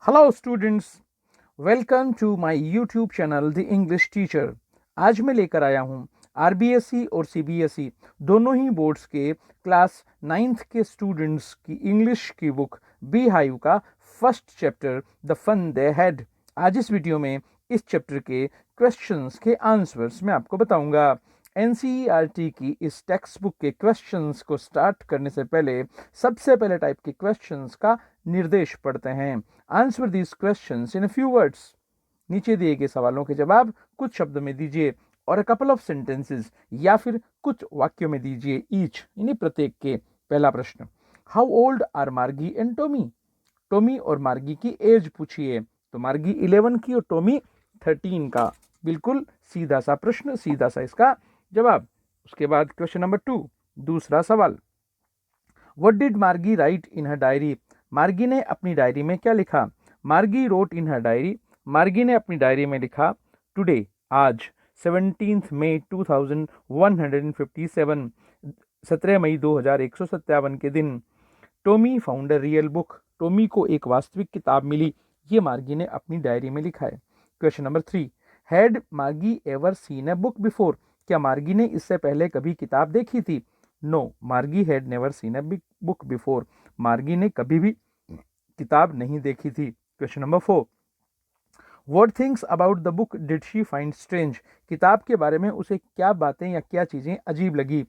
Hello students, welcome to my YouTube channel the English teacher. आज मैं लेकर आया हूँ आरबीएसई और सीबीएसई दोनों ही बोर्ड्स के क्लास 9th के स्टूडेंट्स की इंग्लिश की बुक बी हाइव का first chapter the fun they had. आज इस वीडियो में इस चैप्टर के क्वेश्चंस के आंसर्स मैं आपको बताऊंगा। एनसीईआरटी की इस टेक्स्ट बुक के क्वेश्चंस को स्टार्ट करने से पहले सबसे पहले टाइप के क्वेश्चंस का निर्देश पढ़ते हैं। Answer these questions in a few words. नीचे दिए गए सवालों के जवाब कुछ शब्द में दीजिए और अ कपल ऑफ सेंटेंसेस या फिर कुछ वाक्यों में दीजिए ईच, यानी प्रत्येक के। पहला प्रश्न, हाउ ओल्ड आर मार्गी एंड टॉमी? टॉमी और मार्गी की एज पूछिए। तो मार्गी 11 की और टॉमी 13 का। बिल्कुल सीधा सा प्रश्न, सीधा सा इसका जवाब। उसके बाद क्वेश्चन नंबर 2, दूसरा सवाल, व्हाट डिड मार्गी राइट इन हर डायरी? मार्गी ने अपनी डायरी में क्या लिखा? मार्गी रोट इन हर डायरी, मार्गी ने अपनी डायरी में लिखा, टुडे, आज, 17 मई 2157, 17 मई 2157 के दिन। Tommy found a real book, Tommy को एक वास्तविक किताब मिली, ये मार्गी ने अपनी डायरी में लिखा है। क्वेश्चन नंबर 3, हैड मार्गी ever seen a book before? क्या मार्गी ने इससे पहले कभी किताब देखी थी? नो, मार्गी had never seen a book before, मार्गी ने कभी भी किताब नहीं देखी थी। Question number 4, what things about the book did she find strange? किताब के बारे में उसे क्या बातें या क्या चीजें अजीब लगी?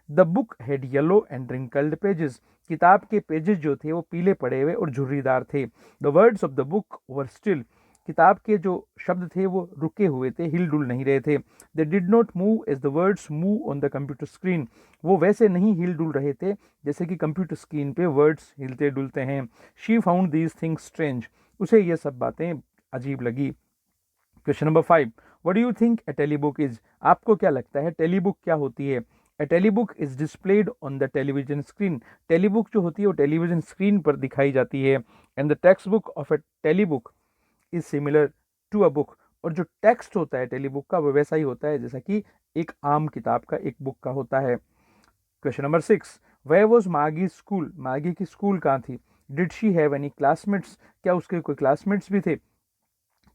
The book had yellow and wrinkled pages, किताब के पेजेस जो थे वो पीले पड़े हुए और झुर्रीदार थे। The words of the book were still, किताब के जो शब्द थे वो रुके हुए थे, हिल डुल नहीं रहे थे। They did not move as the words move on the computer screen, वो वैसे नहीं हिल डुल रहे थे जैसे कि कंप्यूटर स्क्रीन पे वर्ड्स हिलते डुलते हैं। She found these things strange, उसे ये सब बातें अजीब लगी। Question number 5, what do you think a telebook is? आपको क्या लगता है टेलीबुक क्या होती है? A telebook is displayed on the television screen, telebook जो होती है वो टेलीविजन स्क्रीन पर दिखाई जाती है। And the textbook of a telebook is similar to a book, और जो टेक्स्ट होता है टेलीबुक का वो वैसा ही होता है जैसा कि एक आम किताब का, एक बुक का होता है। क्वेश्चन नंबर 6, वेयर वॉज मार्गी स्कूल? मार्गी की स्कूल कहाँ थी? Did she have any classmates? क्या उसके कोई क्लासमेट्स भी थे?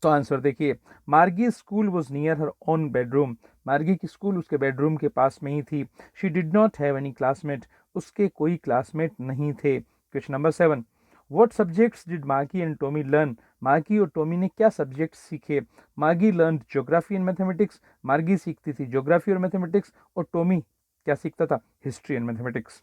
तो आंसर देखिए, मार्गी school was near her own bedroom, मार्गी की स्कूल उसके बेडरूम के पास में ही थी। She did not have any classmate, उसके कोई क्लासमेट नहीं थे। Question number 7, what subjects did मार्गी एंड टॉमी लर्न? मार्गी और टॉमी ने क्या सब्जेक्ट सीखे? मार्गी लर्न ज्योग्राफी एंड मैथमेटिक्स, मार्गी सीखती थी ज्योग्राफी और मैथमेटिक्स, और टॉमी क्या सीखता था? History and mathematics.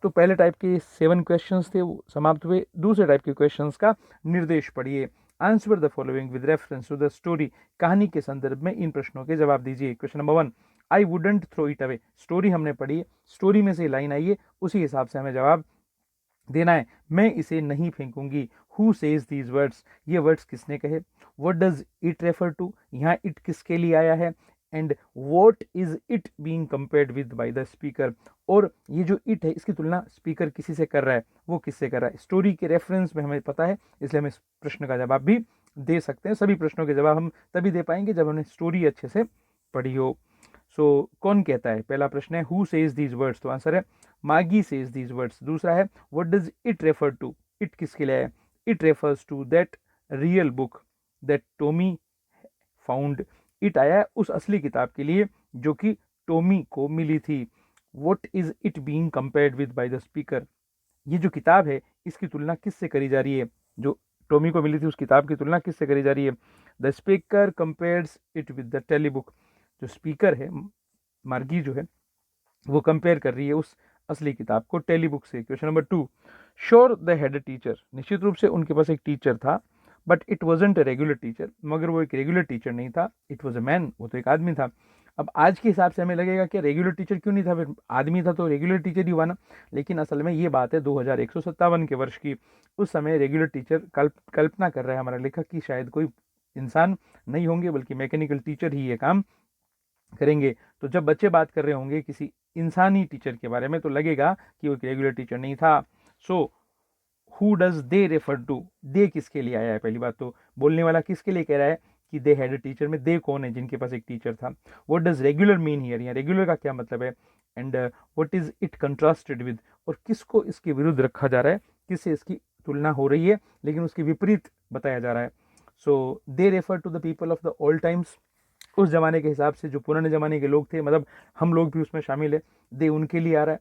तो पहले टाइप के 7 क्वेश्चंस थे वो समाप्त हुए। दूसरे टाइप के क्वेश्चंस का निर्देश पढ़िए। Answer the following with reference to the story, कहानी के संदर्भ में इन प्रश्नों के जवाब दीजिए। Question number 1, I wouldn't throw it away, story हमने पढ़ी है, स्टोरी में से लाइन आई है, उसी हिसाब से हमें जवाब देना है। मैं इसे नहीं फेंकूंगी। हु सेज दीज वर्ड्स, ये वर्ड्स किसने कहे? What does it refer to, यहाँ इट किसके लिए आया है? And what is it being compared with by the speaker, और ये जो इट है इसकी तुलना स्पीकर किसी से कर रहा है, वो किससे कर रहा है? स्टोरी के रेफरेंस में हमें पता है, इसलिए हम इस प्रश्न का जवाब भी दे सकते हैं। सभी प्रश्नों के जवाब हम तभी दे पाएंगे जब हमने स्टोरी अच्छे से पढ़ी हो। सो कौन कहता है? पहला प्रश्न है हु सेज दीज वर्ड्स, तो आंसर है मार्गी सेज दीज वर्ड्स। दूसरा है what does it refer to, it किसके लिए है? It refers to that real book that Tommy found, it आया है उस असली किताब के लिए जो कि टॉमी को मिली थी। What is it being compared with by the speaker, ये जो किताब है इसकी तुलना किससे करी जा रही है? जो टॉमी को मिली थी उस किताब की तुलना किससे करी जा रही है? The speaker compares it with the telebook, जो स्पीकर है मार्गी जो है वो कंपेयर कर रही है उस असली किताब को टेलीबुक से। Question number 2, sure the head a teacher, निश्चित रूप से उनके पास एक टीचर था, but it wasn't a regular teacher, मगर वो एक रेगुलर टीचर नहीं था। इट वॉज अ मैन, वो तो एक आदमी था। अब आज के हिसाब से हमें लगेगा कि रेगुलर टीचर क्यों नहीं था, फिर आदमी था तो रेगुलर टीचर ही हुआ ना। लेकिन असल में ये बात है 2157 के वर्ष की। उस समय रेगुलर टीचर कल्पना कर रहा है हमारा लेखक कि शायद कोई इंसान नहीं होंगे बल्कि मैकेनिकल टीचर ही ये काम करेंगे। तो जब बच्चे बात कर रहे होंगे किसी इंसानी टीचर के बारे में तो लगेगा कि वो एक रेगुलर टीचर नहीं था। So who does they refer to, they किसके लिए आया है? पहली बात तो बोलने वाला किसके लिए कह रहा है कि दे हैड अ टीचर, में दे कौन है? जिनके पास एक टीचर था। What does regular mean here, यहाँ रेगुलर का क्या मतलब है? And what is it contrasted with, और किसको इसके विरुद्ध रखा जा रहा है, किससे इसकी तुलना हो रही है, लेकिन उसके विपरीत बताया जा रहा है। So they refer to the people of the old times, उस ज़माने के हिसाब से जो पुराने ज़माने के लोग थे, मतलब हम लोग भी उसमें शामिल है, दे उनके लिए आ रहा है।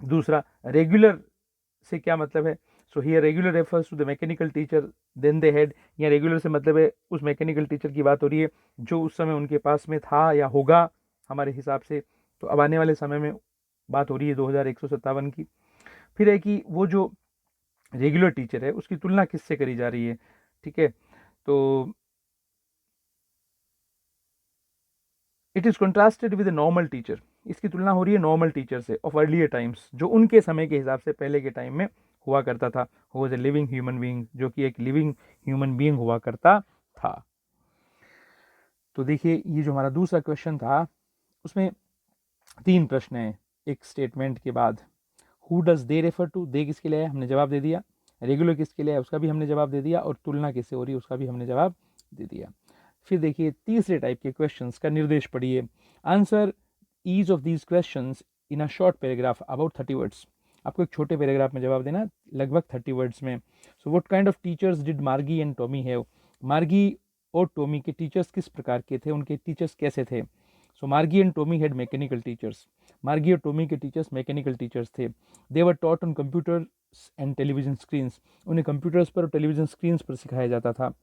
दूसरा, रेगुलर से क्या मतलब है? So here regular refers to the mechanical teacher then they had, या रेगुलर से मतलब है उस मैकेनिकल टीचर की बात हो रही है जो उस समय उनके पास में था या होगा हमारे हिसाब से। तो अब आने वाले समय में बात हो रही है 2157 की। फिर है कि वो जो रेगुलर टीचर है उसकी तुलना किससे करी जा रही है, ठीक है। तो it is contrasted with normal teacher, इसकी तुलना हो रही है नॉर्मल टीचर से ऑफ अर्लियर टाइम्स, जो उनके समय के हिसाब से पहले के टाइम में हुआ करता था। Who was a living human being, जो कि एक लिविंग ह्यूमन बीइंग हुआ करता था। तो देखिए ये जो हमारा दूसरा क्वेश्चन था उसमें 3 प्रश्न हैं एक स्टेटमेंट के बाद। Who does they refer to, they किसके लिए है, हमने जवाब दे दिया। रेगुलर किसके लिए है, उसका भी हमने जवाब दे दिया। और तुलना किससे हो रही है, उसका भी हमने जवाब दे दिया। फिर देखिए तीसरे टाइप के क्वेश्चंस का निर्देश पढ़िए। Answer each of these questions in a short paragraph about 30 words. आपको एक छोटे पैराग्राफ में जवाब देना, लगभग 30 वर्ड्स में। So what kind of teachers did मार्गी एंड टॉमी हैव, मार्गी और टॉमी के टीचर्स किस प्रकार के थे, उनके टीचर्स कैसे थे। So Margie and Tommy had mechanical teachers, Margie और टॉमी के टीचर्स मैकेनिकल टीचर्स थे। They were taught on computers and television screens, उन्हें कंप्यूटर्स पर और टेलीविजन स्क्रीन्स पर सिखाया जाता था।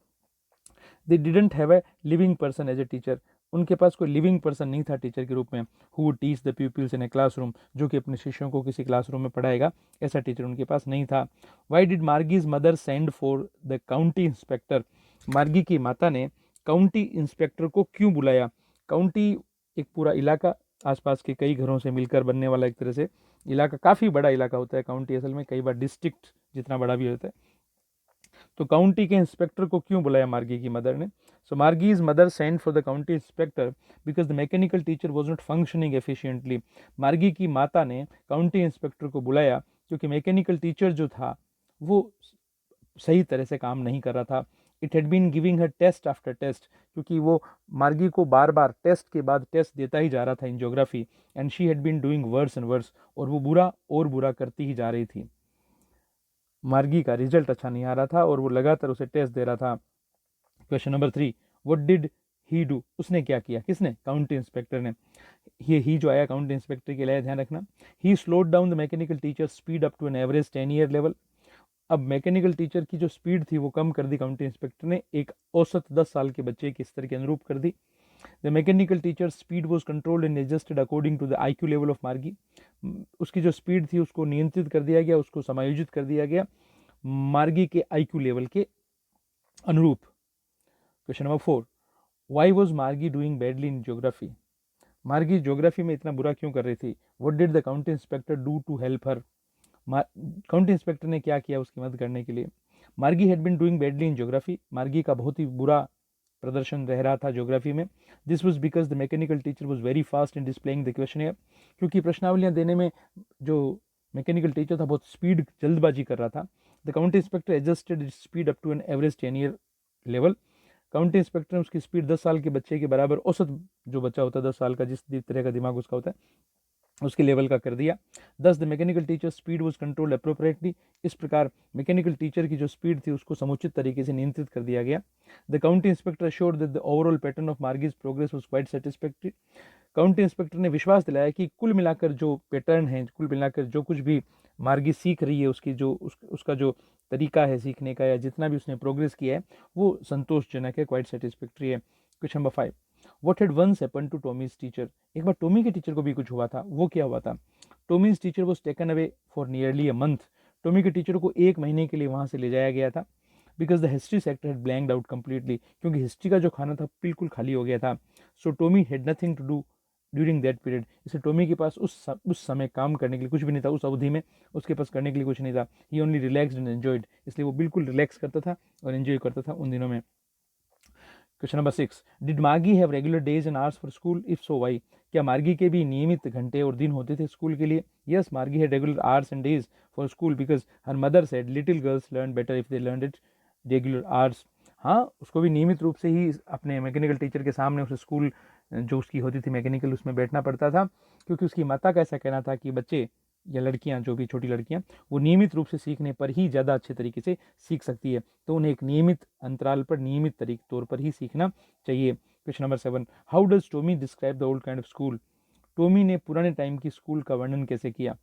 They didn't have a living person as a teacher, उनके पास कोई लिविंग पर्सन नहीं था टीचर के रूप में। Who would teach the peoples in a classroom, जो कि अपने शिष्यों को किसी क्लासरूम में पढ़ाएगा, ऐसा टीचर उनके पास नहीं था। Why did Margie's mother send for the county inspector, Margie की माता ने काउंटी इंस्पेक्टर को क्यों बुलाया। काउंटी एक पूरा इलाका, आसपास के कई घरों से मिलकर बनने वाला एक तरह से इलाका, काफ़ी बड़ा इलाका होता है काउंटी, असल में कई बार डिस्ट्रिक्ट जितना बड़ा भी होता है। तो काउंटी के इंस्पेक्टर को क्यों बुलाया मार्गी की मदर ने। So Margie's mother send for the county inspector because the mechanical teacher was not functioning efficiently, Margie की माता ने काउंटी इंस्पेक्टर को बुलाया क्योंकि मैकेनिकल टीचर जो था वो सही तरह से काम नहीं कर रहा था। It had been giving her test after test, क्योंकि वो मार्गी को बार बार टेस्ट के बाद टेस्ट देता ही जा रहा था in geography, and she had been doing worse and worse, और वो बुरा और बुरा करती ही जा रही थी। मार्गी का रिजल्ट अच्छा नहीं आ रहा था और वो लगातार उसे टेस्ट दे रहा था। Question number 3, what did he do, उसने क्या किया, किसने, काउंटी इंस्पेक्टर ने। ये ही जो आया काउंटी इंस्पेक्टर के लिए, ध्यान रखना। He slowed down the mechanical teacher speed up to an average 10 year level, अब मैकेनिकल टीचर की जो स्पीड थी वो कम कर दी काउंटी इंस्पेक्टर ने, एक औसत 10 साल के बच्चे के स्तर के अनुरूप कर दी। The mechanical teacher speed was controlled and adjusted according to the IQ level of Margie, उसकी जो स्पीड थी उसको नियंत्रित कर दिया गया, उसको समायोजित कर दिया गया मार्गी के IQ लेवल के अनुरूप। Question number 4, why was Margie doing badly in geography, Margie geography में इतना बुरा क्यों कर रही थी। What did the county inspector do to help her, county inspector ने क्या किया उसकी मदद करने के लिए। Margie had been doing badly in geography, Margie का बहुत ही बुरा प्रदर्शन रह रहा था ज्योग्राफी में। This was because the mechanical teacher was very fast in displaying the question, क्योंकि प्रश्नावलियां देने में जो मैकेनिकल टीचर था बहुत स्पीड, जल्दबाजी कर रहा था। The county inspector adjusted speed up to an average 10 year level, county inspector ने उसकी स्पीड 10 साल के बच्चे के बराबर, औसत जो बच्चा होता है 10 साल का, जिस तरह का दिमाग उसका होता है उसके लेवल का कर दिया। दस the mechanical teacher speed was controlled appropriately, इस प्रकार मैकेनिकल टीचर की जो स्पीड थी उसको समुचित तरीके से नियंत्रित कर दिया गया। The county inspector assured that the overall pattern of Margie's progress was quite satisfactory, county inspector ने विश्वास दिलाया कि कुल मिलाकर जो पैटर्न है, कुल मिलाकर जो कुछ भी मार्गी सीख रही है, उसकी जो उसका जो तरीका है सीखने का, या जितना भी उसने प्रोग्रेस किया है वो संतोषजनक है, क्वाइट सेटिस्फैक्ट्री है। Question number 5, what had once happened to Tommy's teacher, एक बार टॉमी के टीचर को भी कुछ हुआ था, वो क्या हुआ था। Tommy's teacher was taken away for nearly a month, Tommy के टीचर को 1 महीने के लिए वहाँ से ले जाया गया था। Because the history sector had blanked out completely, क्योंकि हिस्ट्री का जो खाना था बिल्कुल खाली हो गया था। So Tommy had nothing to do during that period, इसलिए टॉमी के पास उस समय काम करने के लिए कुछ भी नहीं था, उस अवधि में उसके पास करने के लिए कुछ नहीं था। ही ओनली रिलैक्स्ड एंड एंजॉयड, इसलिए वो बिल्कुल रिलैक्स करता था और एंजॉय करता था उन दिनों में। Question number 6, did Margie have regular days and hours for school, if so why, क्या मार्गी के भी नियमित घंटे और दिन होते थे स्कूल के लिए। यस, मार्गी had regular hours and days for school because her mother said little girls learn better if they learn it regular hours. हाँ, उसको भी नियमित रूप से ही अपने मैकेनिकल टीचर के सामने उसे स्कूल जो उसकी होती थी मैकेनिकल, उसमें बैठना पड़ता था, क्योंकि उसकी माता का ऐसा कहना था कि बच्चे या लड़कियां, जो भी छोटी लड़कियां, वो नियमित रूप से सीखने पर ही ज़्यादा अच्छे तरीके से सीख सकती है। तो उन्हें एक नियमित अंतराल पर, नियमित तौर पर ही सीखना चाहिए। Question number 7, how does Tommy describe the old kind of school? Tommy ने पुराने टाइम की स्कूल का वर्णन कैसे किया?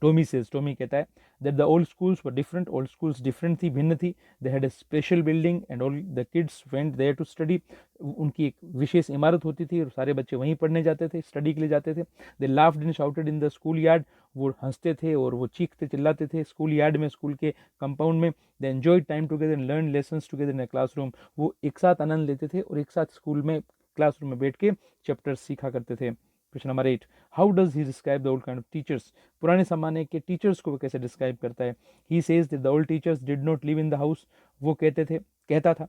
टोमी कहता है that the old schools were different, old schools different थी, भिन्न थी। They had a special building and all the kids went there to study. उनकी एक विशेष इमारत होती थी और सारे बच्चे वहीं पढ़ने जाते थे, स्टडी के लिए जाते थे। They laughed and shouted in the school yard, वो हंसते थे और वो चीखते चिल्लाते थे स्कूल यार्ड में, स्कूल के कंपाउंड में। They enjoyed time together and learn lessons together in a classroom, वो एक साथ आनंद लेते थे और एक साथ स्कूल में, क्लासरूम में बैठ के चैप्टर्स सीखा करते थे। Question number 8, how does he describe the old kind of teachers? पुराने जमाने के टीचर्स को वो कैसे डिस्क्राइब करता है? He says that the old teachers did not live in the house, वो कहता था,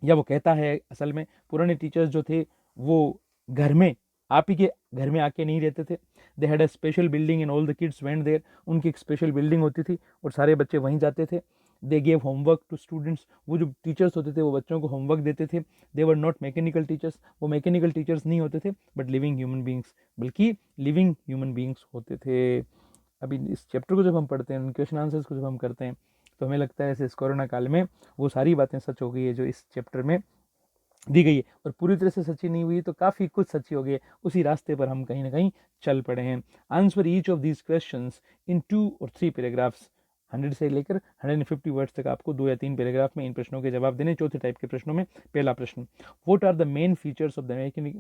या वो कहता है असल में, पुराने टीचर्स जो थे वो घर में, आप ही के घर में आके नहीं रहते थे। They had a special building and all the kids went there, उनकी एक स्पेशल बिल्डिंग होती थी और सारे बच्चे वहीं जाते थे। They gave homework to students, वो जो टीचर्स होते थे वो बच्चों को होमवर्क देते थे। They were not mechanical teachers, वो मैकेनिकल टीचर्स नहीं होते थे, बट लिविंग ह्यूमन बींग्स, बल्कि लिविंग ह्यूमन बींग्स होते थे। अभी इस चैप्टर को जब हम पढ़ते हैं, क्वेश्चन आंसर्स को जब हम करते हैं, तो हमें लगता है ऐसे इस कोरोना काल में वो सारी बातें सच हो गई है जो इस चैप्टर में दी गई है, और पूरी तरह से सच्ची नहीं हुई तो काफ़ी कुछ सच्ची हो गई है। उसी रास्ते पर हम कहीं ना कहीं चल पड़े हैं। Answer each of these questions in 2 और 3 पैराग्राफ्स। 100 से लेकर 150 वर्ड्स तक आपको 2 या 3 पैराग्राफ में इन प्रश्नों के जवाब देने। चौथे टाइप के प्रश्नों में पहला प्रश्न, what are the main features of the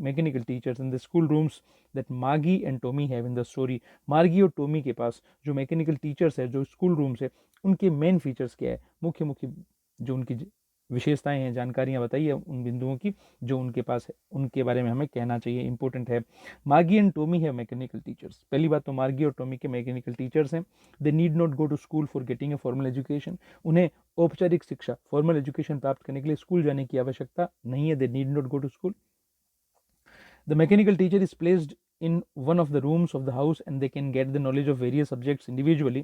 mechanical teachers in the school rooms that Margie and Tommy have in the story? Margie और टॉमी के पास जो मैकेनिकल टीचर्स है, जो स्कूल रूम्स है, उनके मेन फीचर्स क्या है? मुख्य मुख्य जो उनकी विशेषताएं हैं, जानकारियां बताइए उन बिंदुओं की जो उनके पास है, उनके बारे में हमें कहना चाहिए, इंपॉर्टेंट है। मार्गी एंड टॉमी है मैकेनिकल टीचर्स। पहली बात तो मार्गी और टॉमी के मैकेनिकल टीचर्स हैं। They need not go to school for getting a formal education, उन्हें औपचारिक शिक्षा, फॉर्मल एजुकेशन प्राप्त करने के लिए स्कूल जाने की आवश्यकता नहीं है। They need not go to school. The mechanical teacher is placed in one of the rooms of the house and they can get the knowledge of various subjects individually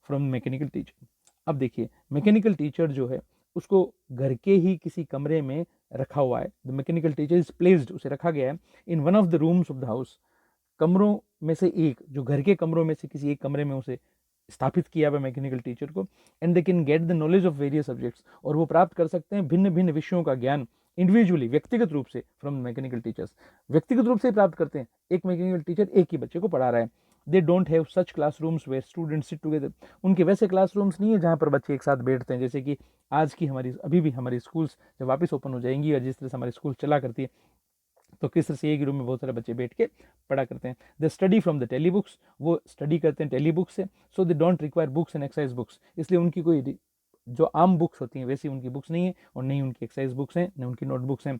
from mechanical teacher। अब देखिए, mechanical teacher जो है उसको घर के ही किसी कमरे में रखा हुआ है। The mechanical teacher is placed, उसे रखा गया है in one of the rooms of the house, कमरों में से एक, जो घर के कमरों में से किसी एक कमरे में उसे स्थापित किया हुआ मैकेनिकल टीचर को। And they can get the knowledge of various subjects, और वो प्राप्त कर सकते हैं भिन्न भिन्न विषयों का ज्ञान इंडिविजुअली, व्यक्तिगत रूप से, फ्रॉम मैकेनिकल टीचर्स। व्यक्तिगत रूप से प्राप्त करते हैं, एक मैकेनिकल टीचर एक ही बच्चे को पढ़ा रहा है। They don't have such classrooms where students sit together, उनके वैसे क्लासरूम्स नहीं है जहाँ पर बच्चे एक साथ बैठते हैं, जैसे कि आज की हमारी, अभी भी हमारी स्कूल्स जब वापस ओपन हो जाएंगी और जिस तरह से हमारी स्कूल चला करती है, तो किस तरह से एक रूम में बहुत सारे बच्चे बैठ के पढ़ा करते हैं। The study from the telebooks, वो स्टडी करते हैं टेली बुक्स से। So they don't require books and exercise books, इसलिए उनकी कोई जो आम बुक्स होती हैं वैसी उनकी बुक्स नहीं है, और नहीं उनकी एक्सरसाइज बुक्स हैं, न उनकी नोटबुक्स हैं।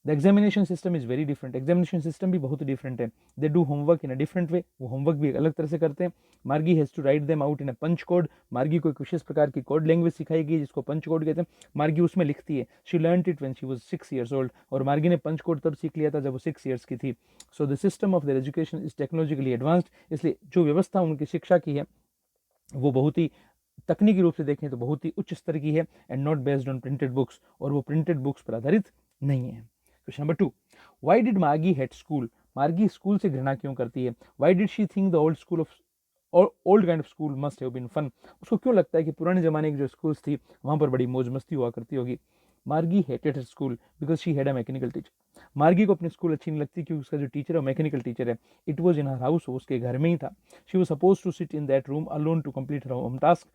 The examination system is very different, examination system भी बहुत डिफरेंट है। They do homework in a different way, वो होमवर्क भी अलग तरह से करते हैं। Margie has to write them out in a punch code, Margie को एक विशेष प्रकार की कोड लैंग्वेज सिखाई गई जिसको पंच कोड कहते हैं। मार्गी उसमें लिखती है, she learned it when she was 6 years old, और मार्गी ने पंच कोड तब सीख लिया था जब वो 6 years की थी। So the system of their education is technologically advanced, इसलिए जो व्यवस्था उनकी शिक्षा की है वो बहुत ही, तकनीकी रूप से देखें तो बहुत ही उच्च स्तर की है। And not based on printed books, और वो प्रिंटेड बुक्स पर आधारित नहीं है। Question number 2, why did Margie hate school? Margie school से घृणा क्यों करती है? Why did she think the old school of old kind of school must have been fun? उसको क्यों लगता है कि पुराने जमाने की जो स्कूल्स थी वहां पर बड़ी मौज मस्ती हुआ करती होगी? मार्गी hated her school because she had a mechanical teacher. मार्गी को अपनी स्कूल अच्छी नहीं लगती क्योंकि उसका जो टीचर है वो मैकेनिकल टीचर है। It was in her house, उसके घर में ही था। She was suppose to sit in that room alone to complete her home task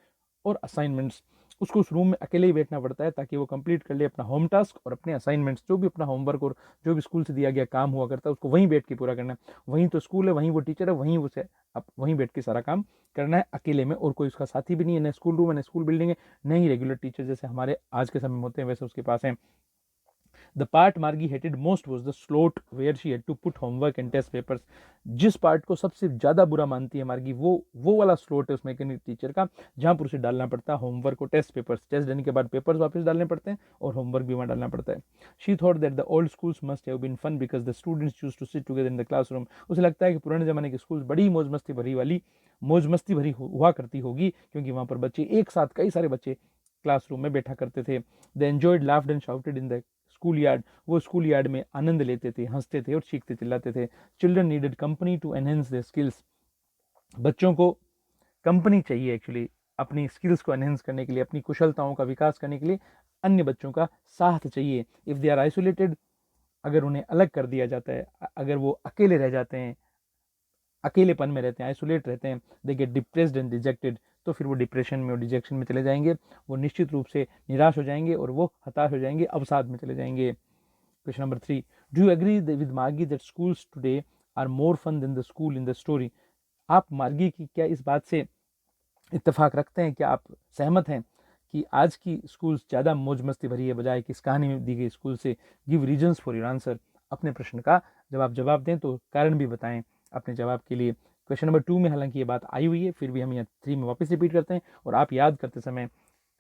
और असाइनमेंट्स। उसको उस रूम में अकेले ही बैठना पड़ता है ताकि वो कंप्लीट कर ले अपना होम टास्क और अपने असाइनमेंट्स, जो भी अपना होमवर्क और जो भी स्कूल से दिया गया काम हुआ करता है उसको वहीं बैठ के पूरा करना है। वहीं तो स्कूल है, वहीं वो टीचर है, वहीं उसे अब वहीं बैठ के सारा काम करना है अकेले में, और कोई उसका साथी भी नहीं है, न स्कूल रूम है, न स्कूल बिल्डिंग है, न ही रेगुलर टीचर जैसे हमारे आज के समय में होते हैं वैसे उसके पास है। The part Margie hated most was the slot where she had to put homework and test papers। जिस पार्ट को सबसे ज़्यादा बुरा मानती है मार्गी, वो वाला स्लॉट है उस मैकेनिक टीचर का जहाँ पर उसे डालना पड़ता है होमवर्क और टेस्ट पेपर्स। टेस्ट देने के बाद पेपर्स वापस डालने पड़ते हैं और होमवर्क भी वहाँ डालना पड़ता है। She thought that the old schools must have been fun because the students choose to sit together in the classroom. उसे लगता है कि पुराने ज़माने के स्कूल बड़ी मौज मस्ती भरी हुआ करती होगी क्योंकि वहाँ पर बच्चे एक साथ, कई सारे बच्चे क्लासरूम में बैठा करते थे। The enjoyed laughed and shouted in the school yard, वो स्कूल यार्ड में आनंद लेते थे, हंसते थे और चीखते चिल्लाते थे। Children needed company to enhance their skills, बच्चों को कंपनी चाहिए एक्चुअली अपनी स्किल्स को एनहेंस करने के लिए, अपनी कुशलताओं का विकास करने के लिए अन्य बच्चों का साथ चाहिए। इफ़ दे आर आइसोलेटेड, अगर उन्हें अलग कर दिया जाता है, अगर वो अकेले रह जाते हैं, अकेलेपन में रहते हैं, आइसोलेट रहते हैं, they get depressed and dejected, तो फिर वो डिप्रेशन में और डिजेक्शन में चले जाएंगे, वो निश्चित रूप से निराश हो जाएंगे और वो हताश हो जाएंगे, अवसाद में चले जाएंगे। Question number 3, do you agree with Margie that schools today are more fun than the school in the story? आप मार्गी की क्या इस बात से इत्तेफाक रखते हैं, क्या आप सहमत हैं कि आज की स्कूल्स ज़्यादा मौज मस्ती भरी है बजाय कि इस कहानी में दी गई स्कूल से? Give reasons for your answer. अपने प्रश्न का जब आप जवाब दें तो कारण भी बताएं अपने जवाब के लिए। क्वेश्चन नंबर 2 में हालांकि ये बात आई हुई है, फिर भी हम यहाँ 3 में वापस रिपीट करते हैं और आप याद करते समय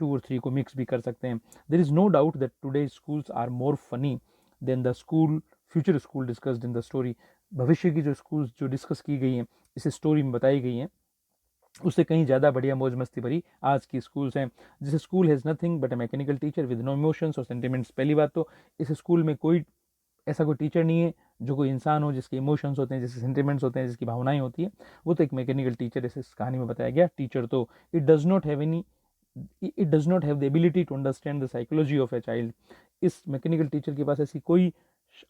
2 और 3 को मिक्स भी कर सकते हैं। There is no doubt that today schools are more funny than the school future school discussed in the story. भविष्य की जो स्कूल्स जो डिस्कस की गई हैं, इस स्टोरी में बताई गई हैं, उससे कहीं ज़्यादा बढ़िया मौज मस्ती भरी आज की स्कूल्स हैं। जैसे school has nothing but a mechanical teacher with no emotions और सेंटिमेंट्स। पहली बात तो इस स्कूल में कोई ऐसा कोई टीचर नहीं है जो कोई इंसान हो, जिसके इमोशंस होते हैं, जिसके सेंटिमेंट्स होते हैं, जिसकी भावनाएं होती है। वो तो एक मैकेनिकल टीचर है, इस कहानी में बताया गया। टीचर तो it does not have the ability to understand the psychology of a child. इस मैकेनिकल टीचर के पास ऐसी कोई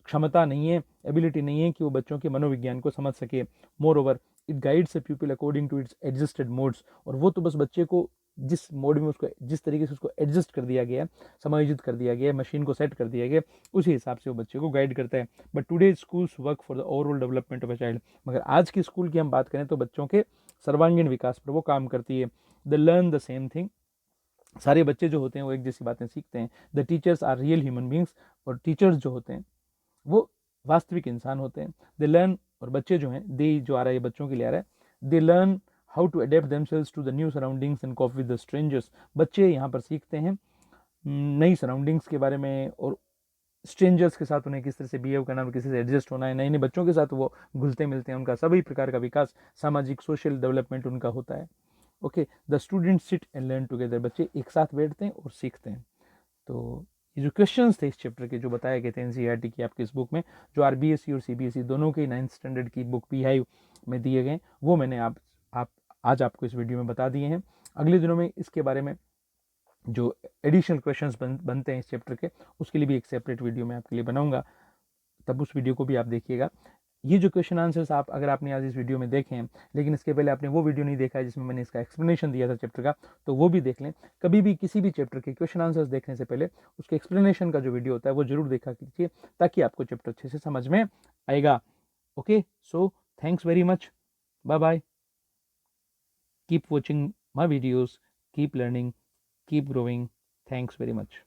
क्षमता नहीं है, एबिलिटी नहीं है कि वो बच्चों के मनोविज्ञान को समझ सके। Moreover it guides a pupil according to its adjusted modes. और वो तो बस बच्चे को जिस मोड में उसको जिस तरीके से उसको एडजस्ट कर दिया गया है, समायोजित कर दिया गया है, मशीन को सेट कर दिया गया, उसी हिसाब से वो बच्चे को गाइड करता है। But today schools work for the overall development of a child. मगर आज की स्कूल की हम बात करें तो बच्चों के सर्वांगीण विकास पर वो काम करती है। The learn the same thing. सारे बच्चे जो होते हैं वो एक जैसी बातें सीखते हैं। The teachers are real human beings. और टीचर्स जो होते हैं वो वास्तविक इंसान होते हैं। दे लर्न, और बच्चे जो हैं, दे जो आ रहा है बच्चों के लिए आ रहा है, they learn how to adapt themselves to the new surroundings and cope with the strangers. बच्चे यहाँ पर सीखते हैं नई सराउंडिंग्स के बारे में और स्ट्रेंजर्स के साथ उन्हें किस तरह से बिहेव करना है, किसी से एडजस्ट होना है, नए नए बच्चों के साथ वो घुलते मिलते हैं, उनका सभी प्रकार का विकास, सामाजिक सोशल डेवलपमेंट उनका होता है। Okay, the students sit and learn together. बच्चे एक साथ बैठते हैं और सीखते हैं। तो ये जो क्वेश्चंस थे इस चैप्टर के जो बताए गए थे एनसीईआरटी की आपकी इस बुक में, जो आरबीएसई और सीबीएसई दोनों के 9th स्टैंडर्ड की बुक P5 में दिए गए, वो मैंने आप आज आपको इस वीडियो में बता दिए हैं। अगले दिनों में इसके बारे में जो एडिशनल क्वेश्चंस बनते हैं इस चैप्टर के, उसके लिए भी एक सेपरेट वीडियो मैं आपके लिए बनाऊंगा, तब उस वीडियो को भी आप देखिएगा। ये जो क्वेश्चन आंसर्स आप अगर आपने आज इस वीडियो में देखे हैं, लेकिन इसके पहले आपने वो वीडियो नहीं देखा है जिसमें मैंने इसका एक्सप्लेनेशन दिया था चैप्टर का, तो वो भी देख लें। कभी भी किसी भी चैप्टर के क्वेश्चन आंसर्स देखने से पहले उसके एक्सप्लेनेशन का जो वीडियो होता है वो जरूर देखा कीजिए, ताकि आपको चैप्टर अच्छे से समझ में आएगा। Okay, so thanks very much, bye bye, keep watching my videos, keep learning, keep growing, thanks very much.